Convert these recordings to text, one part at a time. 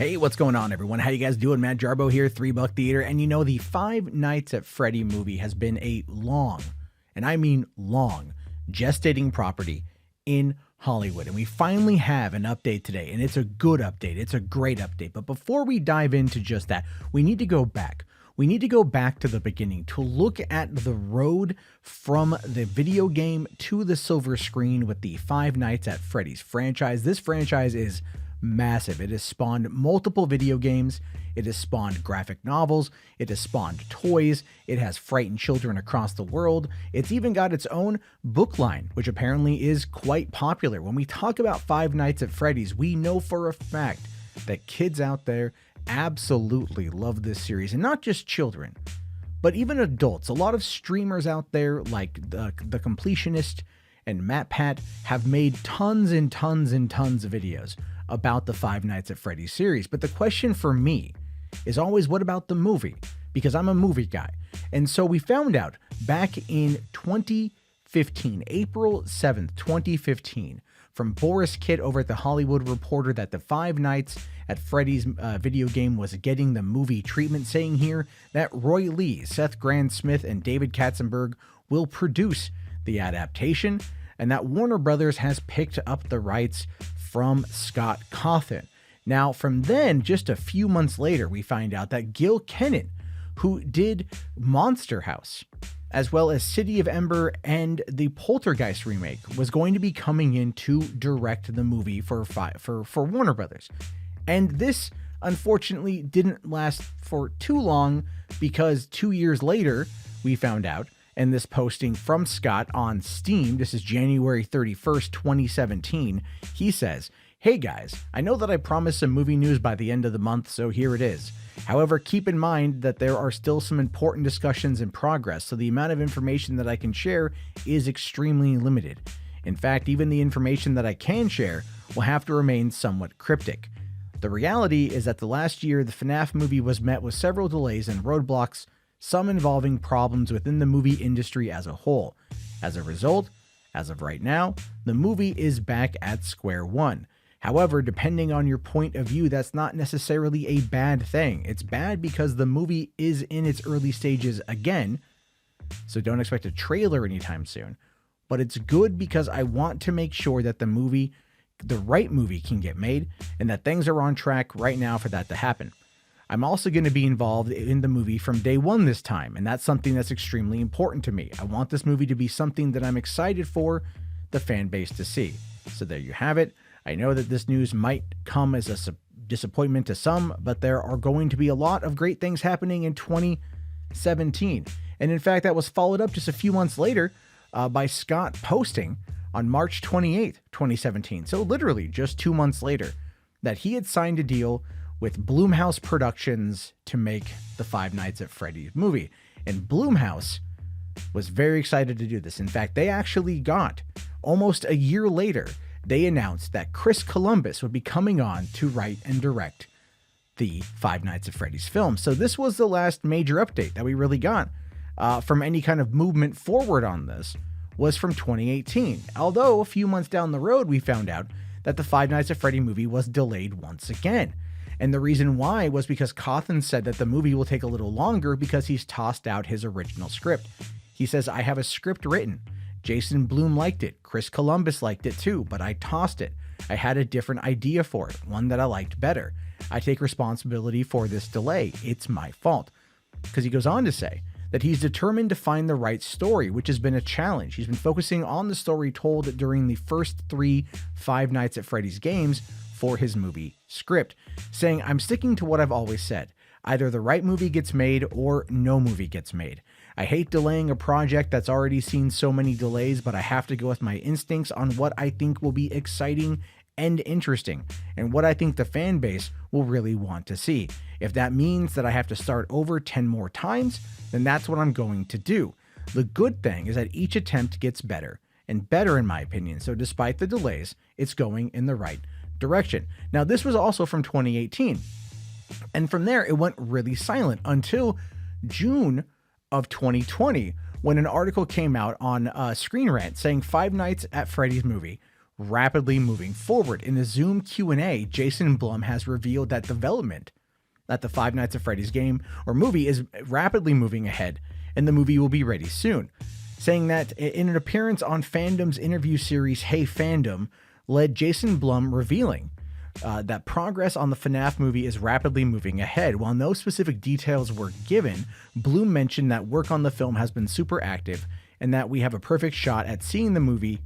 Hey, what's going on, everyone? How you guys doing? Matt Jarbo here, $3 Theater. And you know, the Five Nights at Freddy movie has been a long, and I mean long, gestating property in Hollywood. And we finally have an update today, and it's a good update. It's a great update. But before we dive into just that, we need to go back. We need to go back to the beginning to look at the road from the video game to the silver screen with the Five Nights at Freddy's franchise. This franchise is massive. It has spawned multiple video games. It has spawned graphic novels. It has spawned toys. It has frightened children across the world. It's even got its own book line, which apparently is quite popular. When we talk about Five Nights at Freddy's, we know for a fact that kids out there absolutely love this series, and not just children, but even adults. A lot of streamers out there like the Completionist and MatPat have made tons and tons and tons of videos about the Five Nights at Freddy's series. But the question for me is always, what about the movie? Because I'm a movie guy. And so we found out back in 2015, April 7th, 2015, from Boris Kitt over at The Hollywood Reporter, that the Five Nights at Freddy's video game was getting the movie treatment, saying here that Roy Lee, Seth Grant-Smith, and David Katzenberg will produce the adaptation, and that Warner Brothers has picked up the rights from Scott Cawthon. Now, from then, just a few months later, we find out that Gil Kennan, who did Monster House, as well as City of Ember and the Poltergeist remake, was going to be coming in to direct the movie for Warner Brothers. And this, unfortunately, didn't last for too long, because 2 years later, we found out, and this posting from Scott on Steam, this is January 31st, 2017, he says, "Hey guys, I know that I promised some movie news by the end of the month, so here it is. However, keep in mind that there are still some important discussions in progress, so the amount of information that I can share is extremely limited. In fact, even the information that I can share will have to remain somewhat cryptic. The reality is that the last year, the FNAF movie was met with several delays and roadblocks, some involving problems within the movie industry as a whole. As a result, as of right now, the movie is back at square one. However, depending on your point of view, that's not necessarily a bad thing. It's bad because the movie is in its early stages again, so don't expect a trailer anytime soon. But it's good because I want to make sure that the right movie can get made, and that things are on track right now for that to happen. I'm also going to be involved in the movie from day one this time, and that's something that's extremely important to me. I want this movie to be something that I'm excited for the fan base to see." So there you have it. I know that this news might come as a disappointment to some, but there are going to be a lot of great things happening in 2017. And in fact, that was followed up just a few months later by Scott posting on March 28th, 2017. So literally just 2 months later, that he had signed a deal with Blumhouse Productions to make the Five Nights at Freddy's movie. And Blumhouse was very excited to do this. In fact, they actually got, almost a year later, they announced that Chris Columbus would be coming on to write and direct the Five Nights at Freddy's film. So this was the last major update that we really got from any kind of movement forward on this, was from 2018. Although a few months down the road, we found out that the Five Nights at Freddy movie was delayed once again. And the reason why was because Cawthon said that the movie will take a little longer because he's tossed out his original script. He says, "I have a script written. Jason Blum liked it. Chris Columbus liked it too, but I tossed it. I had a different idea for it, one that I liked better. I take responsibility for this delay. It's my fault." Because he goes on to say that he's determined to find the right story, which has been a challenge. He's been focusing on the story told during the first 3 Five Nights at Freddy's games for his movie script, saying, "I'm sticking to what I've always said. Either the right movie gets made or no movie gets made. I hate delaying a project that's already seen so many delays, but I have to go with my instincts on what I think will be exciting and interesting, and what I think the fan base will really want to see. If that means that I have to start over 10 more times, then that's what I'm going to do. The good thing is that each attempt gets better, and better in my opinion, so despite the delays, it's going in the right direction." Now, this was also from 2018, and from there, it went really silent until June of 2020, when an article came out on Screen Rant saying Five Nights at Freddy's movie rapidly moving forward. In the Zoom Q&A, Jason Blum has revealed that the Five Nights at Freddy's game or movie is rapidly moving ahead, and the movie will be ready soon, saying that in an appearance on Fandom's interview series Hey Fandom, led Jason Blum revealing that progress on the FNAF movie is rapidly moving ahead. While no specific details were given, Blum mentioned that work on the film has been super active and that we have a perfect shot at seeing the movie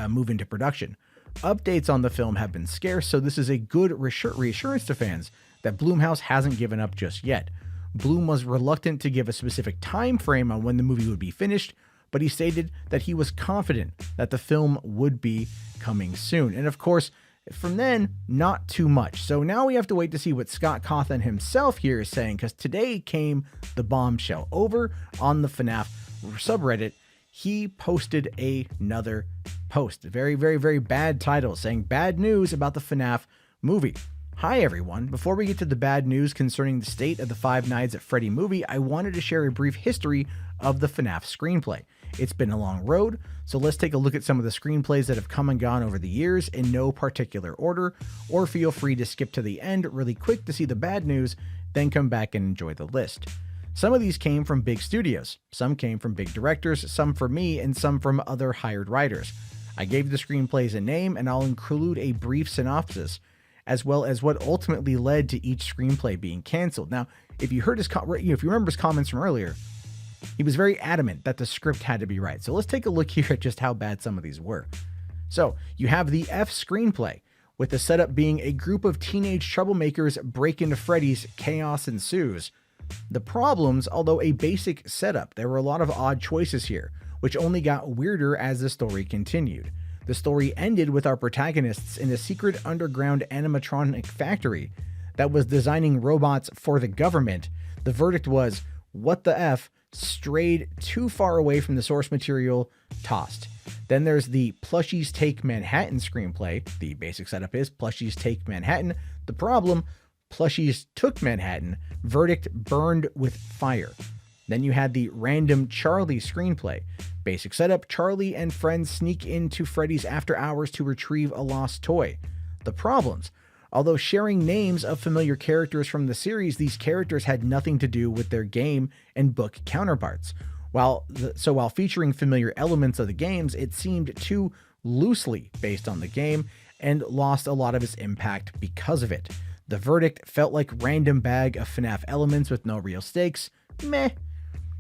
move into production. Updates on the film have been scarce, so this is a good reassurance to fans that Blumhouse hasn't given up just yet. Blum was reluctant to give a specific time frame on when the movie would be finished, but he stated that he was confident that the film would be coming soon. And of course, from then, not too much. So now we have to wait to see what Scott Cawthon himself here is saying, because today came the bombshell. Over on the FNAF subreddit, he posted another post, a very, very, very bad title, saying bad news about the FNAF movie. Hi everyone, before we get to the bad news concerning the state of the Five Nights at Freddy movie, I wanted to share a brief history of the FNAF screenplay. It's been a long road, so let's take a look at some of the screenplays that have come and gone over the years in no particular order, or feel free to skip to the end really quick to see the bad news, then come back and enjoy the list. Some of these came from big studios, some came from big directors, some from me, and some from other hired writers. I gave the screenplays a name, and I'll include a brief synopsis, as well as what ultimately led to each screenplay being canceled. Now, if you heard if you remember his comments from earlier, he was very adamant that the script had to be right. So let's take a look here at just how bad some of these were. So you have the F screenplay, with the setup being a group of teenage troublemakers break into Freddy's, chaos ensues. The problems, although a basic setup, there were a lot of odd choices here, which only got weirder as the story continued. The story ended with our protagonists in a secret underground animatronic factory that was designing robots for the government. The verdict was, what the F, strayed too far away from the source material, tossed. Then there's the Plushies Take Manhattan screenplay. The basic setup is Plushies Take Manhattan. The problem, Plushies took Manhattan. Verdict, burned with fire. Then you had the Random Charlie screenplay. Basic setup, Charlie and friends sneak into Freddy's after hours to retrieve a lost toy. The problems, although sharing names of familiar characters from the series, these characters had nothing to do with their game and book counterparts. While featuring familiar elements of the games, it seemed too loosely based on the game and lost a lot of its impact because of it. The verdict felt like random bag of FNAF elements with no real stakes. Meh.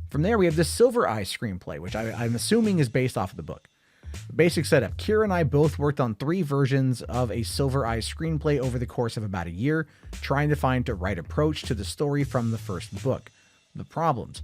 From there, we have the Silver Eye screenplay, which I'm assuming is based off of the book. Basic setup. Kira and I both worked on 3 versions of a Silver Eye screenplay over the course of about a year, trying to find the right approach to the story from the first book. The problems.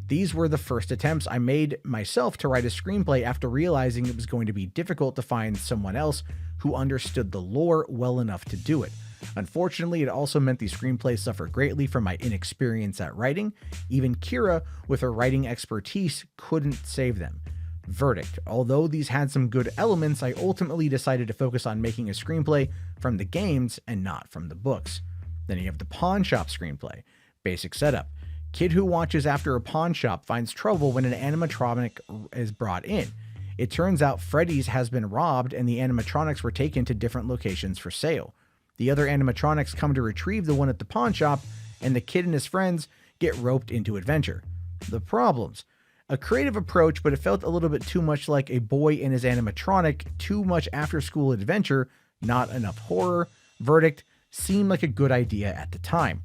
These were the first attempts I made myself to write a screenplay after realizing it was going to be difficult to find someone else who understood the lore well enough to do it. Unfortunately, it also meant the screenplay suffered greatly from my inexperience at writing. Even Kira, with her writing expertise, couldn't save them. Verdict. Although these had some good elements, I ultimately decided to focus on making a screenplay from the games and not from the books. Then you have the Pawn Shop screenplay. Basic setup. Kid who watches after a pawn shop finds trouble when an animatronic is brought in. It turns out Freddy's has been robbed and the animatronics were taken to different locations for sale. The other animatronics come to retrieve the one at the pawn shop, and the kid and his friends get roped into adventure. The problems. A creative approach, but it felt a little bit too much like a boy and his animatronic, too much after-school adventure, not enough horror. Verdict. Seemed like a good idea at the time.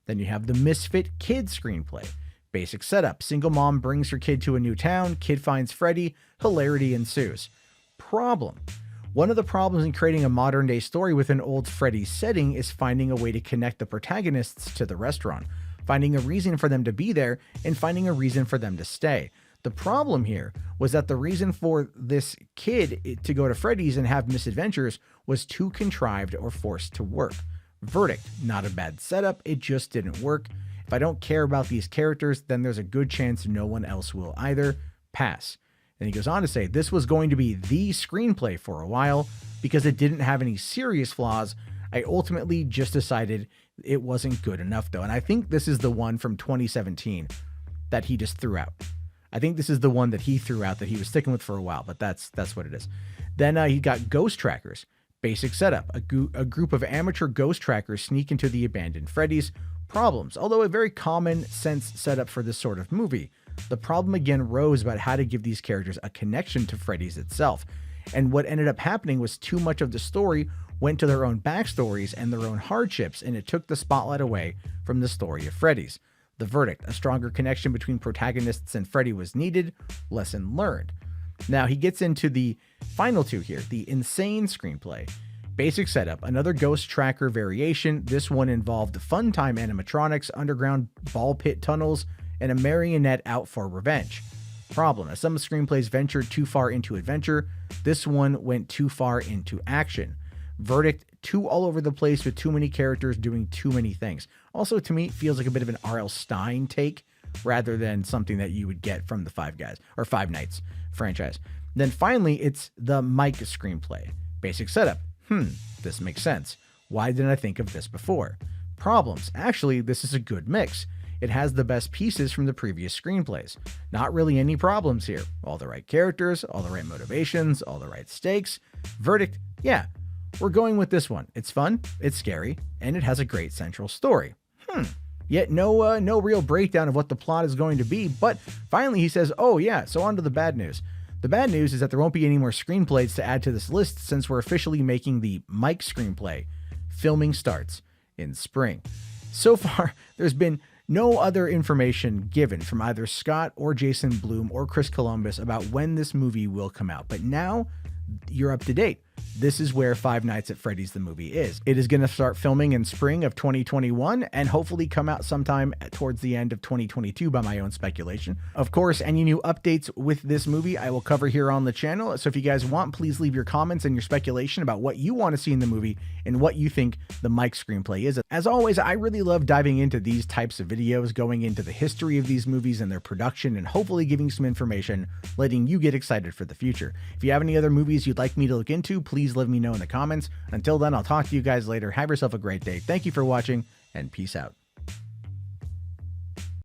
Then you have the Misfit Kid screenplay. Basic setup. Single mom brings her kid to a new town. Kid finds Freddy. Hilarity ensues. Problem. One of the problems in creating a modern-day story with an old Freddy setting is finding a way to connect the protagonists to the restaurant, finding a reason for them to be there, and finding a reason for them to stay. The problem here was that the reason for this kid to go to Freddy's and have misadventures was too contrived or forced to work. Verdict. Not a bad setup, it just didn't work. If I don't care about these characters, then there's a good chance no one else will either. Pass. And he goes on to say, this was going to be the screenplay for a while. Because it didn't have any serious flaws, I ultimately just decided it wasn't good enough though. And I think this is the one from 2017 that he just threw out. I think this is the one that he threw out that he was sticking with for a while, but that's what it is. Then he got ghost trackers. Basic setup. A group of amateur ghost trackers sneak into the abandoned Freddy's. Problems. Although a very common sense setup for this sort of movie, the problem again rose about how to give these characters a connection to Freddy's itself. And what ended up happening was too much of the story went to their own backstories and their own hardships, and it took the spotlight away from the story of Freddy's. The verdict: a stronger connection between protagonists and Freddy was needed. Lesson learned. Now he gets into the final two here, the insane screenplay. Basic setup, another ghost tracker variation. This one involved fun-time animatronics, underground ball pit tunnels, and a marionette out for revenge. Problem: as some screenplays ventured too far into adventure, this one went too far into action. Verdict: too all over the place with too many characters doing too many things. Also, to me, it feels like a bit of an R.L. Stine take rather than something that you would get from the Five Nights franchise. Then finally, it's the Mike screenplay. Basic setup. This makes sense. Why didn't I think of this before? Problems: actually, this is a good mix. It has the best pieces from the previous screenplays. Not really any problems here. All the right characters, all the right motivations, all the right stakes. Verdict: yeah, we're going with this one. It's fun, it's scary, and it has a great central story. Yet no real breakdown of what the plot is going to be, but finally he says, oh yeah, so on to the bad news. The bad news is that there won't be any more screenplays to add to this list since we're officially making the Mike screenplay. Filming starts in spring. So far, there's been no other information given from either Scott or Jason Blum or Chris Columbus about when this movie will come out, but now you're up to date. This is where Five Nights at Freddy's the movie is. It is going to start filming in spring of 2021 and hopefully come out sometime towards the end of 2022 by my own speculation. Of course, any new updates with this movie I will cover here on the channel. So if you guys want, please leave your comments and your speculation about what you want to see in the movie and what you think the Mike screenplay is. As always, I really love diving into these types of videos, going into the history of these movies and their production, and hopefully giving some information, letting you get excited for the future. If you have any other movies you'd like me to look into, please let me know in the comments. Until then, I'll talk to you guys later. Have yourself a great day. Thank you for watching, and peace out.